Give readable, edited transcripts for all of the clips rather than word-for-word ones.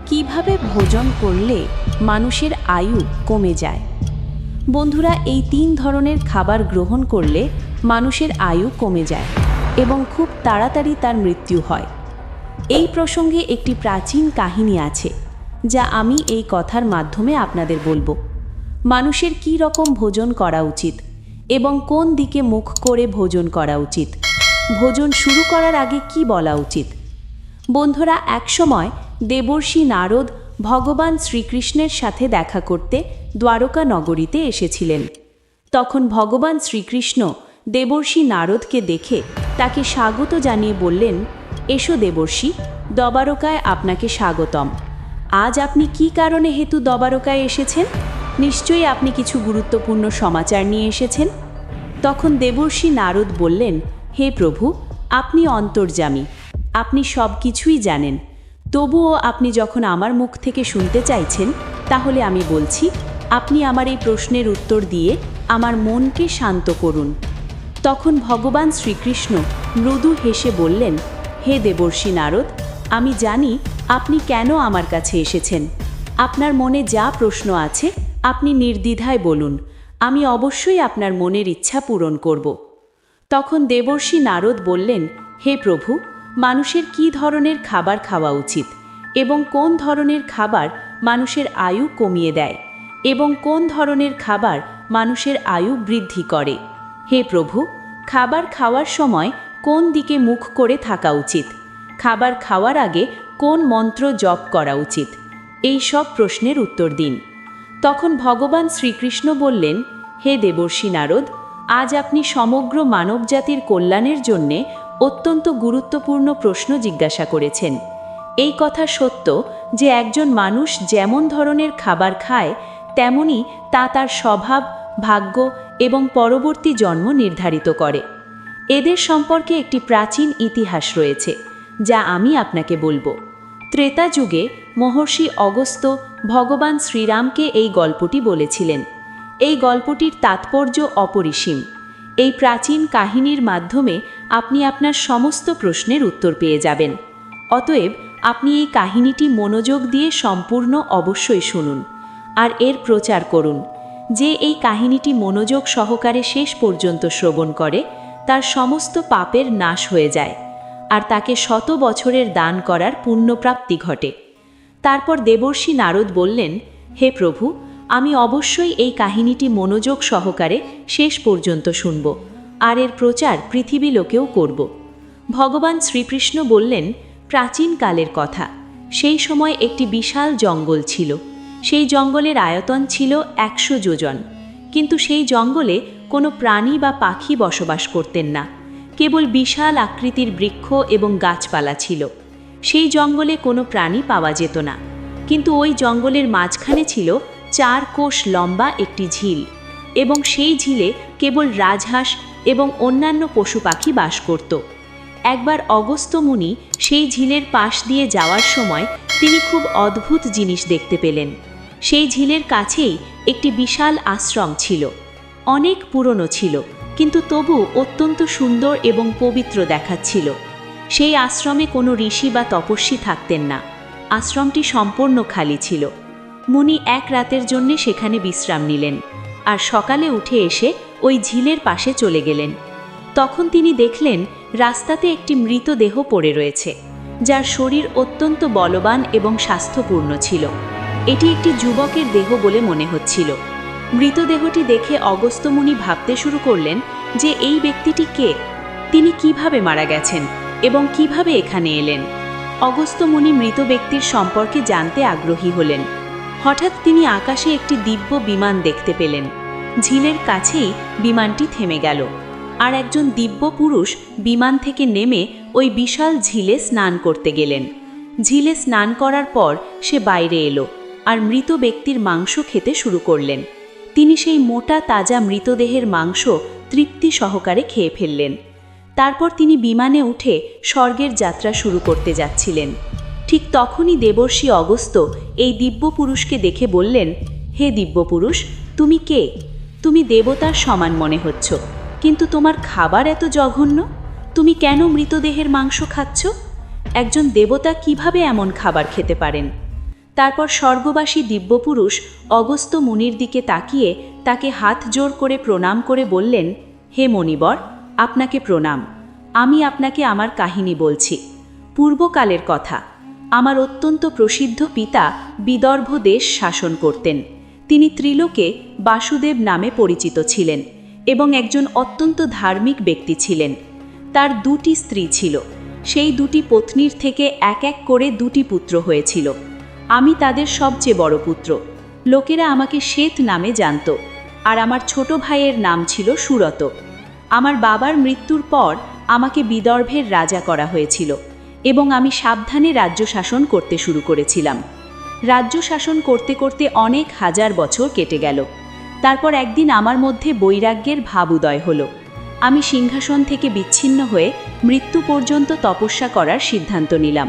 কিভাবে ভোজন করলে মানুষের আয়ু কমে যায়? বন্ধুরা, এই 3 ধরনের খাবার গ্রহণ করলে মানুষের আয়ু কমে যায় এবং খুব তাড়াতাড়ি তার মৃত্যু হয়। এই প্রসঙ্গে একটি প্রাচীন কাহিনী আছে যা আমি এই কথার মাধ্যমে আপনাদের বলবো। মানুষের কী রকম ভোজন করা উচিত এবং কোন দিকে মুখ করে ভোজন করা উচিত, ভোজন শুরু করার আগে কি বলা উচিত। বন্ধুরা, একসময় দেবর্ষি নারদ ভগবান শ্রীকৃষ্ণের সাথে দেখা করতে দ্বারকা নগরীতে এসেছিলেন। তখন ভগবান শ্রীকৃষ্ণ দেবর্ষি নারদকে দেখে তাকে স্বাগত জানিয়ে বললেন, এসো দেবর্ষি, দ্বারকায় আপনাকে স্বাগতম। আজ আপনি কি কারণে হেতু দ্বারকায় এসেছেন? নিশ্চয়ই আপনি কিছু গুরুত্বপূর্ণ সমাচার নিয়ে এসেছেন। তখন দেবর্ষি নারদ বললেন, হে প্রভু, আপনি অন্তর্যামী, আপনি সব কিছুই জানেন। তবুও আপনি যখন আমার মুখ থেকে শুনতে চাইছেন, তাহলে আমি বলছি, আপনি আমার এই প্রশ্নের উত্তর দিয়ে আমার মনকে শান্ত করুন। তখন ভগবান শ্রীকৃষ্ণ মৃদু হেসে বললেন, হে দেবর্ষি নারদ, আমি জানি আপনি কেন আমার কাছে এসেছেন। আপনার মনে যা প্রশ্ন আছে আপনি নির্দ্বিধায় বলুন, আমি অবশ্যই আপনার মনের ইচ্ছা পূরণ করব। তখন দেবর্ষি নারদ বললেন, হে প্রভু, মানুষের কী ধরনের খাবার খাওয়া উচিত এবং কোন ধরনের খাবার মানুষের আয়ু কমিয়ে দেয় এবং কোন ধরনের খাবার মানুষের আয়ু বৃদ্ধি করে। হে প্রভু, খাবার খাওয়ার সময় কোন দিকে মুখ করে থাকা উচিত, খাবার খাওয়ার আগে কোন মন্ত্র জপ করা উচিত, এই সব প্রশ্নের উত্তর দিন। তখন ভগবান শ্রীকৃষ্ণ বললেন, হে দেবর্ষি নারদ, আজ আপনি সমগ্র মানবজাতির কল্যাণের জন্যে অত্যন্ত গুরুত্বপূর্ণ প্রশ্ন জিজ্ঞাসা করেছেন। এই কথা সত্য যে একজন মানুষ যেমন ধরনের খাবার খায় তেমনি তা তার স্বভাব, ভাগ্য এবং পরবর্তী জন্ম নির্ধারিত করে। এদের সম্পর্কে একটি প্রাচীন ইতিহাস রয়েছে যা আমি আপনাকে বলবো। ত্রেতা যুগে মহর্ষি অগস্ত্য ভগবান শ্রীরামকে এই গল্পটি বলেছিলেন। এই গল্পটির তাৎপর্য অপরিসীম। এই প্রাচীন কাহিনীর মাধ্যমে আপনি আপনার সমস্ত প্রশ্নের উত্তর পেয়ে যাবেন। অতএব আপনি এই কাহিনীটি মনোযোগ দিয়ে সম্পূর্ণ অবশ্যই শুনুন আর এর প্রচার করুন। যে এই কাহিনীটি মনোযোগ সহকারে শেষ পর্যন্ত শ্রবণ করে তার সমস্ত পাপের নাশ হয়ে যায় আর তাকে 100 বছরের দান করার পুণ্যপ্রাপ্তি ঘটে। তারপর দেবর্ষি নারদ বললেন, হে প্রভু, আমি অবশ্যই এই কাহিনীটি মনোযোগ সহকারে শেষ পর্যন্ত শুনব আর এর প্রচার পৃথিবী লোকেও করব। ভগবান শ্রীকৃষ্ণ বললেন, প্রাচীন কালের কথা, সেই সময় একটি বিশাল জঙ্গল ছিল। সেই জঙ্গলের আয়তন ছিল 100 যোজন, কিন্তু সেই জঙ্গলে কোনো প্রাণী বা পাখি বসবাস করতেন না। কেবল বিশাল আকৃতির বৃক্ষ এবং গাছপালা ছিল। সেই জঙ্গলে কোনো প্রাণী পাওয়া যেত না, কিন্তু ওই জঙ্গলের মাঝখানে ছিল 4 কোষ লম্বা একটি ঝিল এবং সেই ঝিলে কেবল রাজহাঁস এবং অন্যান্য পশু পাখি বাস করত। একবার অগস্ত্য মুনি সেই ঝিলের পাশ দিয়ে যাওয়ার সময় তিনি খুব অদ্ভুত জিনিস দেখতে পেলেন। সেই ঝিলের কাছেই একটি বিশাল আশ্রম ছিল। অনেক পুরনো ছিল, কিন্তু তবু অত্যন্ত সুন্দর এবং পবিত্র দেখাচ্ছিল। সেই আশ্রমে কোনো ঋষি বা তপস্বী থাকতেন না। আশ্রমটি সম্পূর্ণ খালি ছিল। মুনি এক রাতের জন্য সেখানে বিশ্রাম নিলেন আর সকালে উঠে এসে ওই ঝিলের পাশে চলে গেলেন। তখন তিনি দেখলেন রাস্তাতে একটি মৃতদেহ পড়ে রয়েছে, যার শরীর অত্যন্ত বলবান এবং স্বাস্থ্যপূর্ণ ছিল। এটি একটি যুবকের দেহ বলে মনে হচ্ছিল। মৃতদেহটি দেখে অগস্ত্য মুনি ভাবতে শুরু করলেন যে এই ব্যক্তিটি কে, তিনি কিভাবে মারা গেছেন এবং কিভাবে এখানে এলেন। অগস্ত্য মুনি মৃত ব্যক্তির সম্পর্কে জানতে আগ্রহী হলেন। হঠাৎ তিনি আকাশে একটি দিব্য বিমান দেখতে পেলেন। ঝিলের কাছেই বিমানটি থেমে গেল আর একজন দিব্য পুরুষ বিমান থেকে নেমে ওই বিশাল ঝিলে স্নান করতে গেলেন। ঝিলে স্নান করার পর সে বাইরে এলো আর মৃত ব্যক্তির মাংস খেতে শুরু করলেন। তিনি সেই মোটা তাজা মৃতদেহের মাংস তৃপ্তি সহকারে খেয়ে ফেললেন। তারপর তিনি বিমানে উঠে স্বর্গের যাত্রা শুরু করতে যাচ্ছিলেন। ঠিক তখনই দেবর্ষি অগস্ত্য এই দিব্য পুরুষকে দেখে বললেন, হে দিব্য পুরুষ, তুমি কে? তুমি দেবতার সমান মনে হচ্ছ, কিন্তু তোমার খাবার এত জঘন্য। তুমি কেন মৃতদেহের মাংস খাচ্ছ? একজন দেবতা কিভাবে এমন খাবার খেতে পারেন? তারপর স্বর্গবাসী দিব্যপুরুষ অগস্ত্য মুনির দিকে তাকিয়ে তাকে হাত জোড় করে প্রণাম করে বললেন, হে মণিবর, আপনাকে প্রণাম। আমি আপনাকে আমার কাহিনী বলছি। পূর্বকালের কথা। আমার অত্যন্ত প্রসিদ্ধ পিতা বিদর্ভ দেশ শাসন করতেন। তিনি ত্রিলোকে বাসুদেব নামে পরিচিত ছিলেন এবং একজন অত্যন্ত ধার্মিক ব্যক্তি ছিলেন। তার 2টি স্ত্রী ছিল। সেই 2টি পত্নীর থেকে এক এক করে 2টি পুত্র হয়েছিল। আমি তাদের সবচেয়ে বড় পুত্র। লোকেরা আমাকে শ্বেত নামে জানত, আর আমার ছোট ভাইয়ের নাম ছিল সুরত। আমার বাবার মৃত্যুর পর আমাকে বিদর্ভের রাজা করা হয়েছিল এবং আমি সাবধানে রাজ্য শাসন করতে শুরু করেছিলাম। রাজ্য শাসন করতে করতে অনেক হাজার বছর কেটে গেল। তারপর একদিন আমার মধ্যে বৈরাগ্যের ভাব উদয় হলো। আমি সিংহাসন থেকে বিচ্ছিন্ন হয়ে মৃত্যু পর্যন্ত তপস্যা করার সিদ্ধান্ত নিলাম।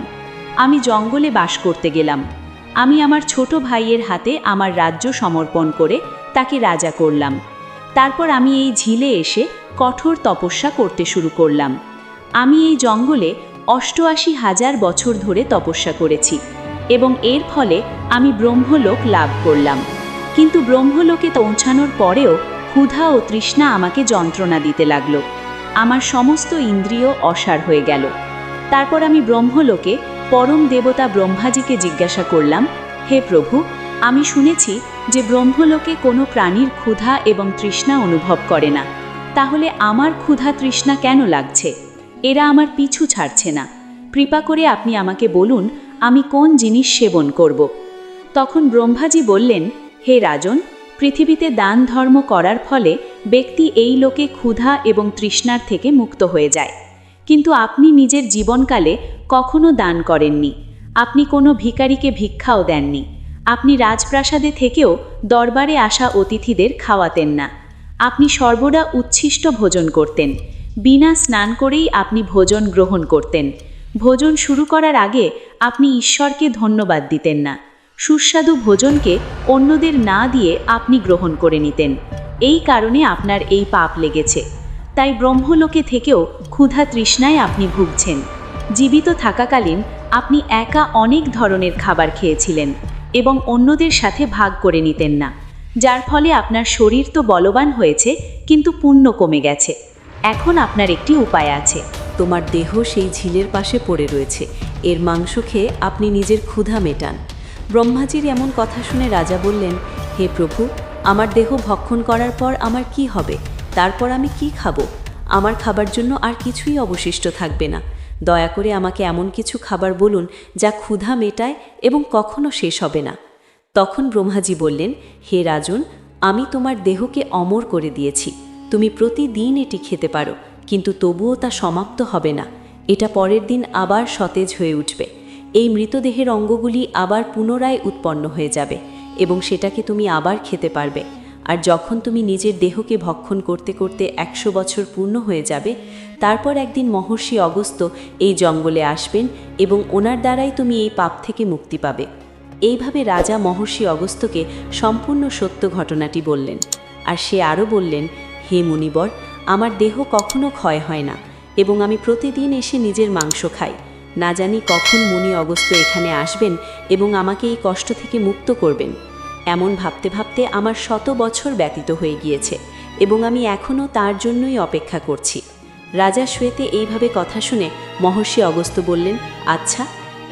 আমি জঙ্গলে বাস করতে গেলাম। আমি আমার ছোট ভাইয়ের হাতে আমার রাজ্য সমর্পণ করে তাকে রাজা করলাম। তারপর আমি এই ঝিলে এসে কঠোর তপস্যা করতে শুরু করলাম। আমি এই জঙ্গলে 88,000 বছর ধরে তপস্যা করেছি এবং এর ফলে আমি ব্রহ্মলোক লাভ করলাম। কিন্তু ব্রহ্মলোকে পৌঁছানোর পরেও ক্ষুধা ও তৃষ্ণা আমাকে যন্ত্রণা দিতে লাগলো। আমার সমস্ত ইন্দ্রিয় অসাড় হয়ে গেল। তারপর আমি ব্রহ্মলোকে পরম দেবতা ব্রহ্মাজিকে জিজ্ঞাসা করলাম, হে প্রভু, আমি শুনেছি যে ব্রহ্মলোকে কোনো প্রাণীর ক্ষুধা এবং তৃষ্ণা অনুভব করে না। তাহলে আমার ক্ষুধা তৃষ্ণা কেন লাগছে? এরা আমার পিছু ছাড়ছে না। কৃপা করে আপনি আমাকে বলুন, আমি কোন জিনিস সেবন করব। তখন ব্রহ্মাজি বললেন, হে রাজন, পৃথিবীতে দান ধর্ম করার ফলে ব্যক্তি এই লোকে ক্ষুধা এবং তৃষ্ণার থেকে মুক্ত হয়ে যায়। কিন্তু আপনি নিজের জীবনকালে কখনো দান করেননি। আপনি কোনো ভিখারিকে ভিক্ষাও দেননি। আপনি রাজপ্রাসাদে থেকেও দরবারে আসা অতিথিদের খাওয়াতেন না। আপনি সর্বদা উচ্ছিষ্ট ভোজন করতেন। বিনা স্নান করেই আপনি ভোজন গ্রহণ করতেন। ভোজন শুরু করার আগে আপনি ঈশ্বরকে ধন্যবাদ দিতেন না। সুস্বাদু ভোজনকে অন্যদের না দিয়ে আপনি গ্রহণ করে নিতেন। এই কারণে আপনার এই পাপ লেগেছে। তাই ব্রহ্মলোকে থেকেও ক্ষুধা তৃষ্ণায় আপনি ভুগছেন। জীবিত থাকাকালীন আপনি একা অনেক ধরনের খাবার খেয়েছিলেন এবং অন্যদের সাথে ভাগ করে নিতেন না, যার ফলে আপনার শরীর তো বলবান হয়েছে, কিন্তু পুণ্য কমে গেছে। এখন আপনার একটি উপায় আছে। তোমার দেহ সেই ঝিলের পাশে পড়ে রয়েছে। এর মাংস খেয়ে আপনি নিজের ক্ষুধা মেটান। ব্রহ্মাজির এমন কথা শুনে রাজা বললেন, হে প্রভু, আমার দেহ ভক্ষণ করার পর আমার কি হবে? তারপর আমি কি খাবো? আমার খাবার জন্য আর কিছুই অবশিষ্ট থাকবে না। দয়া করে আমাকে এমন কিছু খাবার বলুন যা ক্ষুধা মেটায় এবং কখনো শেষ হবে না। তখন ব্রহ্মাজি বললেন, হে রাজন, আমি তোমার দেহকে অমর করে দিয়েছি। তুমি প্রতিদিন এটি খেতে পারো, কিন্তু তবুও তা সমাপ্ত হবে না। এটা পরের দিন আবার সতেজ হয়ে উঠবে। এই মৃতদেহের অঙ্গগুলি আবার পুনরায় উৎপন্ন হয়ে যাবে এবং সেটাকে তুমি আবার খেতে পারবে। আর যখন তুমি নিজের দেহকে ভক্ষণ করতে করতে 100 বছর পূর্ণ হয়ে যাবে, তারপর একদিন মহর্ষি অগস্ত্য এই জঙ্গলে আসবেন এবং ওনার দ্বারাই তুমি এই পাপ থেকে মুক্তি পাবে। এইভাবে রাজা মহর্ষি অগস্ত্যকে সম্পূর্ণ সত্য ঘটনাটি বললেন। আর সে আরও বললেন, হে মুনিবর, আমার দেহ কখনো ক্ষয় হয় না এবং আমি প্রতিদিন এসে নিজের মাংস খাই। না জানি কখন মুনি অগস্ত্য এখানে আসবেন এবং আমাকে এই কষ্ট থেকে মুক্ত করবেন। এমন ভাবতে ভাবতে আমার 100 বছর ব্যতীত হয়ে গিয়েছে এবং আমি এখনও তার জন্যই অপেক্ষা করছি। রাজা শ্বেতে এইভাবে কথা শুনে মহর্ষি অগস্ত্য বললেন, আচ্ছা,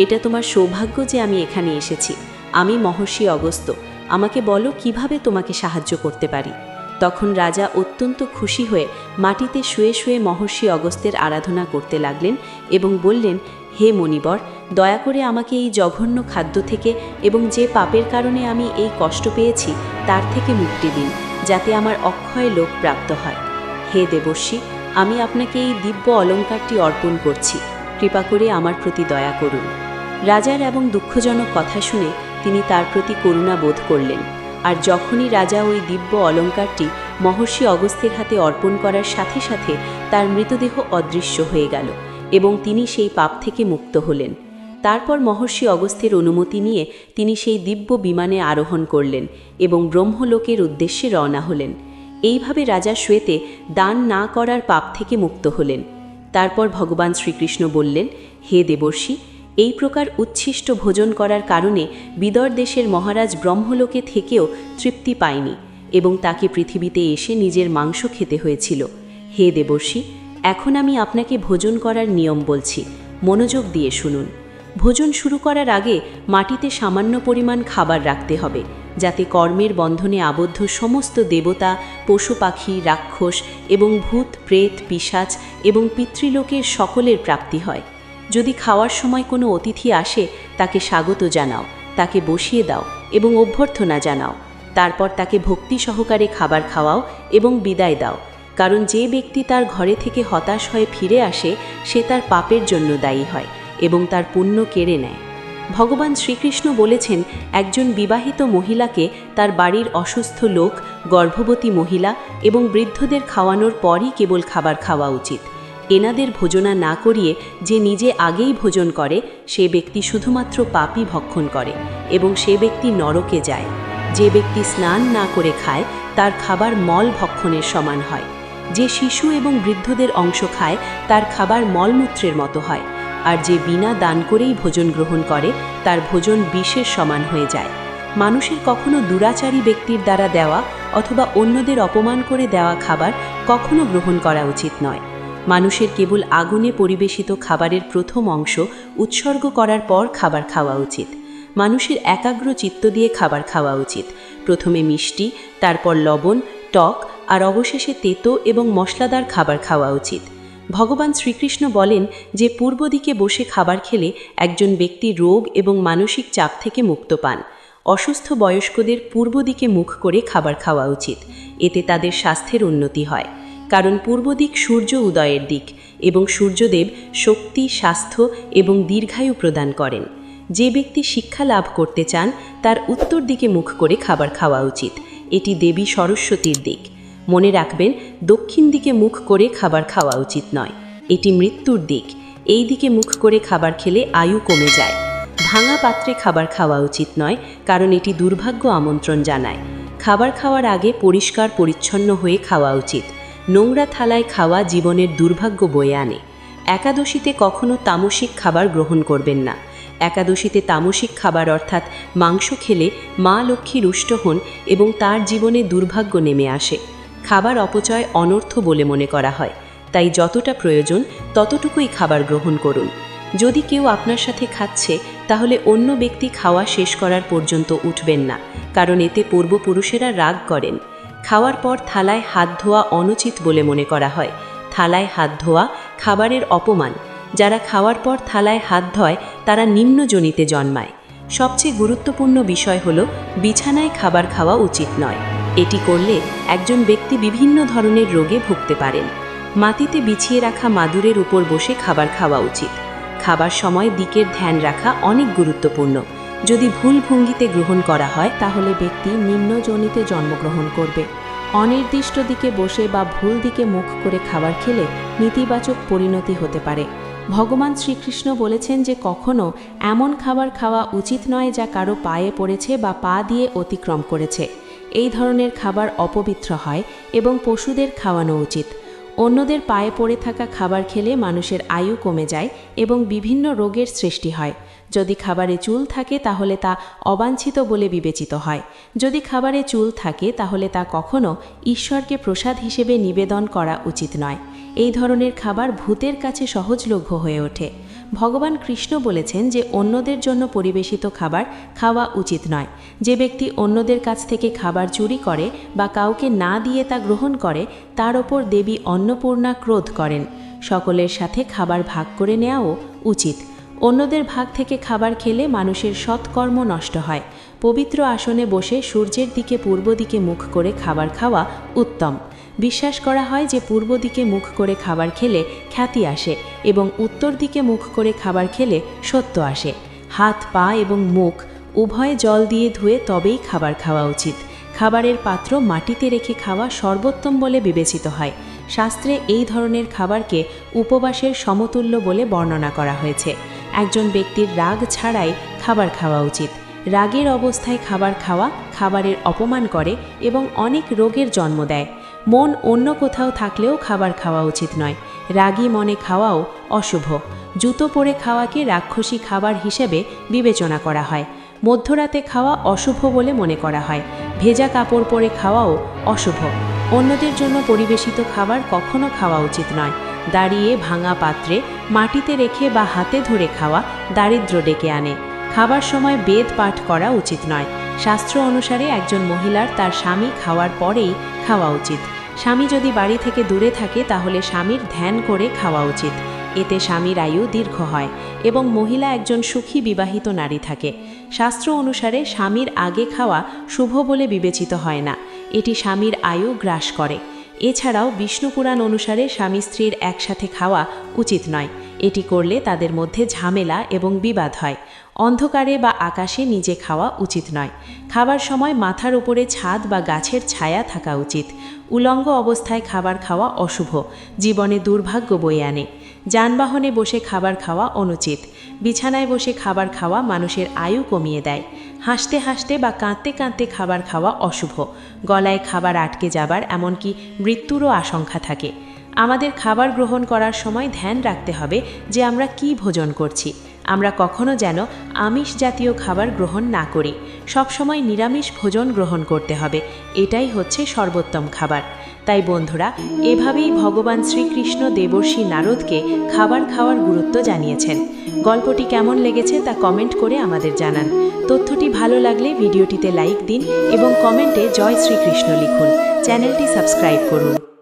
এটা তোমার সৌভাগ্য যে আমি এখানে এসেছি। আমি মহর্ষি অগস্ত্য, আমাকে বলো কিভাবে তোমাকে সাহায্য করতে পারি। তখন রাজা অত্যন্ত খুশি হয়ে মাটিতে শুয়ে শুয়ে মহর্ষি অগস্ত্যের আরাধনা করতে লাগলেন এবং বললেন, হে মণিবর, দয়া করে আমাকে এই জঘন্য খাদ্য থেকে এবং যে পাপের কারণে আমি এই কষ্ট পেয়েছি তার থেকে মুক্তি দিন, যাতে আমার অক্ষয় লোক প্রাপ্ত হয়। হে দেবর্ষি, আমি আপনাকে এই দিব্য অলঙ্কারটি অর্পণ করছি। কৃপা করে আমার প্রতি দয়া করুন। রাজার এবং দুঃখজনক কথা শুনে তিনি তার প্রতি করুণা বোধ করলেন। আর যখনই রাজা ওই দিব্য অলঙ্কারটি মহর্ষি অগস্ত্যের হাতে অর্পণ করার সাথে সাথে তার মৃতদেহ অদৃশ্য হয়ে গেল এবং তিনি সেই পাপ থেকে মুক্ত হলেন। তারপর মহর্ষি অগস্ত্যের অনুমতি নিয়ে তিনি সেই দিব্য বিমানে আরোহণ করলেন এবং ব্রহ্মলোকের উদ্দেশ্যে রওনা হলেন। এইভাবে রাজা শ্বেতে দান না করার পাপ থেকে মুক্ত হলেন। তারপর ভগবান শ্রীকৃষ্ণ বললেন, হে দেবর্ষি, এই প্রকার উচ্ছিষ্ট ভোজন করার কারণে বিদর দেশের মহারাজ ব্রহ্মলোকে থেকেও তৃপ্তি পায়নি এবং তাকে পৃথিবীতে এসে নিজের মাংস খেতে হয়েছিল। হে দেবর্ষি, এখন আমি আপনাকে ভোজন করার নিয়ম বলছি, মনোযোগ দিয়ে শুনুন। ভোজন শুরু করার আগে মাটিতে সামান্য পরিমাণ খাবার রাখতে হবে, যাতে কর্মের বন্ধনে আবদ্ধ সমস্ত দেবতা, পশু পাখি, রাক্ষস এবং ভূত, প্রেত, পিশাচ এবং পিতৃলোকের সকলের প্রাপ্তি হয়। যদি খাওয়ার সময় কোনো অতিথি আসে, তাকে স্বাগত জানাও, তাকে বসিয়ে দাও এবং অভ্যর্থনা জানাও। তারপর তাকে ভক্তি সহকারে খাবার খাওয়াও এবং বিদায় দাও, কারণ যে ব্যক্তি তার ঘরে থেকে হতাশ হয়ে ফিরে আসে, সে তার পাপের জন্য দায়ী হয় এবং তার পুণ্য কেড়ে নেয়। ভগবান শ্রীকৃষ্ণ বলেছেন, একজন বিবাহিত মহিলাকে তার বাড়ির অসুস্থ লোক, গর্ভবতী মহিলা এবং বৃদ্ধদের খাওয়ানোর পরই কেবল খাবার খাওয়া উচিত। এনাদের ভোজনা না করিয়ে যে নিজে আগেই ভোজন করে, সে ব্যক্তি শুধুমাত্র পাপই ভক্ষণ করে এবং সে ব্যক্তি নরকে যায়। যে ব্যক্তি স্নান না করে খায়, তার খাবার মল ভক্ষণের সমান হয়। যে শিশু এবং বৃদ্ধদের অংশ খায়, তার খাবার মলমূত্রের মতো হয়। আর যে বিনা দান করেই ভোজন গ্রহণ করে, তার ভোজন বিষের সমান হয়ে যায়। মানুষের কখনো দুরাচারী ব্যক্তির দ্বারা দেওয়া অথবা অন্যদের অপমান করে দেওয়া খাবার কখনো গ্রহণ করা উচিত নয়। মানুষের কেবল আগুনে পরিবেশিত খাবারের প্রথম অংশ উৎসর্গ করার পর খাবার খাওয়া উচিত। মানুষের একাগ্র চিত্ত দিয়ে খাবার খাওয়া উচিত। প্রথমে মিষ্টি, তারপর লবণ, টক আর অবশেষে তেতো এবং মশলাদার খাবার খাওয়া উচিত। ভগবান শ্রীকৃষ্ণ বলেন যে পূর্ব দিকে বসে খাবার খেলে একজন ব্যক্তি রোগ এবং মানসিক চাপ থেকে মুক্ত পান। অসুস্থ বয়স্কদের পূর্ব দিকে মুখ করে খাবার খাওয়া উচিত, এতে তাদের স্বাস্থ্যের উন্নতি হয়। কারণ পূর্ব দিক সূর্য উদয়ের দিক এবং সূর্যদেব শক্তি, স্বাস্থ্য এবং দীর্ঘায়ু প্রদান করেন। যে ব্যক্তি শিক্ষা লাভ করতে চান, তার উত্তর দিকে মুখ করে খাবার খাওয়া উচিত, এটি দেবী সরস্বতীর দিক। মনে রাখবেন, দক্ষিণ দিকে মুখ করে খাবার খাওয়া উচিত নয়, এটি মৃত্যুর দিক। এই দিকে মুখ করে খাবার খেলে আয়ু কমে যায়। ভাঙা পাত্রে খাবার খাওয়া উচিত নয়, কারণ এটি দুর্ভাগ্য আমন্ত্রণ জানায়। খাবার খাওয়ার আগে পরিষ্কার পরিচ্ছন্ন হয়ে খাওয়া উচিত। নোংরা থালায় খাওয়া জীবনের দুর্ভাগ্য বয়ে আনে। একাদশীতে কখনো তামসিক খাবার গ্রহণ করবেন না। একাদশীতে তামসিক খাবার অর্থাৎ মাংস খেলে মা লক্ষ্মী রুষ্ট হন এবং তার জীবনে দুর্ভাগ্য নেমে আসে। খাবার অপচয় অনর্থ বলে মনে করা হয়, তাই যতটা প্রয়োজন ততটুকুই খাবার গ্রহণ করুন। যদি কেউ আপনার সাথে খাচ্ছে, তাহলে অন্য ব্যক্তি খাওয়া শেষ করার পর্যন্ত উঠবেন না, কারণ এতে পূর্বপুরুষেরা রাগ করেন। খাওয়ার পর থালায় হাত ধোয়া অনুচিত বলে মনে করা হয়। থালায় হাত ধোয়া খাবারের অপমান। যারা খাওয়ার পর থালায় হাত ধোয়, তারা নিম্নজনিতে জন্মায়। সবচেয়ে গুরুত্বপূর্ণ বিষয় হলো, বিছানায় খাবার খাওয়া উচিত নয়। এটি করলে একজন ব্যক্তি বিভিন্ন ধরনের রোগে ভুগতে পারেন। মাটিতে বিছিয়ে রাখা মাদুরের উপর বসে খাবার খাওয়া উচিত। খাবার সময় দিকের ধ্যান রাখা অনেক গুরুত্বপূর্ণ। যদি ভুল ভঙ্গিতে গ্রহণ করা হয়, তাহলে ব্যক্তি নিম্নজনিতে জন্মগ্রহণ করবে। অনির্দিষ্ট দিকে বসে বা ভুল দিকে মুখ করে খাবার খেলে নেতিবাচক পরিণতি হতে পারে। ভগবান শ্রীকৃষ্ণ বলেছেন যে কখনো এমন খাবার খাওয়া উচিত নয় যা কারো পায়ে পড়েছে বা পা দিয়ে অতিক্রম করেছে। এই ধরনের খাবার অপবিত্র হয় এবং পশুদের খাওয়ানো উচিত। অন্যদের পায়ে পড়ে থাকা খাবার খেলে মানুষের আয়ু কমে যায় এবং বিভিন্ন রোগের সৃষ্টি হয়। যদি খাবারে চুল থাকে, তাহলে তা অবাঞ্ছিত বলে বিবেচিত হয়। যদি খাবারে চুল থাকে, তাহলে তা কখনো ঈশ্বরকে প্রসাদ হিসেবে নিবেদন করা উচিত নয়। এই ধরনের খাবার ভূতের কাছে সহজলভ্য হয়ে ওঠে। ভগবান কৃষ্ণ বলেছেন যে অন্যদের জন্য পরিবেশিত খাবার খাওয়া উচিত নয়। যে ব্যক্তি অন্যদের কাছ থেকে খাবার চুরি করে বা কাউকে না দিয়ে তা গ্রহণ করে, তার ওপর দেবী অন্নপূর্ণা ক্রোধ করেন। সকলের সাথে খাবার ভাগ করে নেওয়াও উচিত। অন্যদের ভাগ থেকে খাবার খেলে মানুষের সৎকর্ম নষ্ট হয়। পবিত্র আসনে বসে সূর্যের দিকে পূর্ব দিকে মুখ করে খাবার খাওয়া উত্তম। বিশ্বাস করা হয় যে পূর্ব দিকে মুখ করে খাবার খেলে খ্যাতি আসে এবং উত্তর দিকে মুখ করে খাবার খেলে সত্য আসে। হাত, পা এবং মুখ উভয়ে জল দিয়ে ধুয়ে তবেই খাবার খাওয়া উচিত। খাবারের পাত্র মাটিতে রেখে খাওয়া সর্বোত্তম বলে বিবেচিত হয়। শাস্ত্রে এই ধরনের খাবারকে উপবাসের সমতুল্য বলে বর্ণনা করা হয়েছে। একজন ব্যক্তির রাগ ছাড়াই খাবার খাওয়া উচিত। রাগের অবস্থায় খাবার খাওয়া খাবারের অপমান করে এবং অনেক রোগের জন্ম দেয়। মন অন্য কোথাও থাকলেও খাবার খাওয়া উচিত নয়। রাগী মনে খাওয়াও অশুভ। জুতো পরে খাওয়াকে রাক্ষসী খাবার হিসেবে বিবেচনা করা হয়। মধ্যরাতে খাওয়া অশুভ বলে মনে করা হয়। ভেজা কাপড় পরে খাওয়াও অশুভ। অন্যদের জন্য পরিবেশিত খাবার কখনো খাওয়া উচিত নয়। দাঁড়িয়ে ভাঙা পাত্রে মাটিতে রেখে বা হাতে ধরে খাওয়া দারিদ্র্য ডেকে আনে। খাবার সময় বেদ পাঠ করা উচিত নয়। শাস্ত্র অনুসারে একজন মহিলার তার স্বামী খাওয়ার পরেই খাওয়া উচিত। স্বামী যদি বাড়ি থেকে দূরে থাকে তাহলে স্বামীর ধ্যান করে খাওয়া উচিত। এতে স্বামীর আয়ু দীর্ঘ হয় এবং মহিলা একজন সুখী বিবাহিত নারী থাকে। শাস্ত্র অনুসারে স্বামীর আগে খাওয়া শুভ বলে বিবেচিত হয় না। এটি স্বামীর আয়ু গ্রাস করে। এছাড়াও বিষ্ণু পুরাণ অনুসারে স্বামী স্ত্রীর একসাথে খাওয়া উচিত নয়। এটি করলে তাদের মধ্যে ঝামেলা এবং বিবাদ হয়। অন্ধকারে বা আকাশে নিজে খাওয়া উচিত নয়। খাবার সময় মাথার উপরে ছাদ বা গাছের ছায়া থাকা উচিত। উলঙ্গ অবস্থায় খাবার খাওয়া অশুভ, জীবনে দুর্ভাগ্য বয়ে আনে। যানবাহনে বসে খাবার খাওয়া অনুচিত। বিছানায় বসে খাবার খাওয়া মানুষের আয়ু কমিয়ে দেয়। হাসতে হাসতে বা কাঁদতে কাঁদতে খাবার খাওয়া অশুভ। গলায় খাবার আটকে যাবার এমনকি মৃত্যুরও আশঙ্কা থাকে। আমাদের খাবার গ্রহণ করার সময় ধ্যান রাখতে হবে যে আমরা কি ভোজন করছি। আমরা কখনো যেন আমিষ জাতীয় খাবার গ্রহণ না করি। সবসময় নিরামিষ ভোজন গ্রহণ করতে হবে। এটাই হচ্ছে সর্বোত্তম খাবার। তাই বন্ধুরা, এভাবেই ভগবান শ্রীকৃষ্ণ দেবর্ষি নারদকে খাবার খাওয়ার গুরুত্ব জানিয়েছেন। গল্পটি কেমন লেগেছে তা কমেন্ট করে আমাদের জানান। তথ্যটি ভালো লাগলে ভিডিওটিতে লাইক দিন এবং কমেন্টে জয় শ্রীকৃষ্ণ লিখুন। চ্যানেলটি সাবস্ক্রাইব করুন।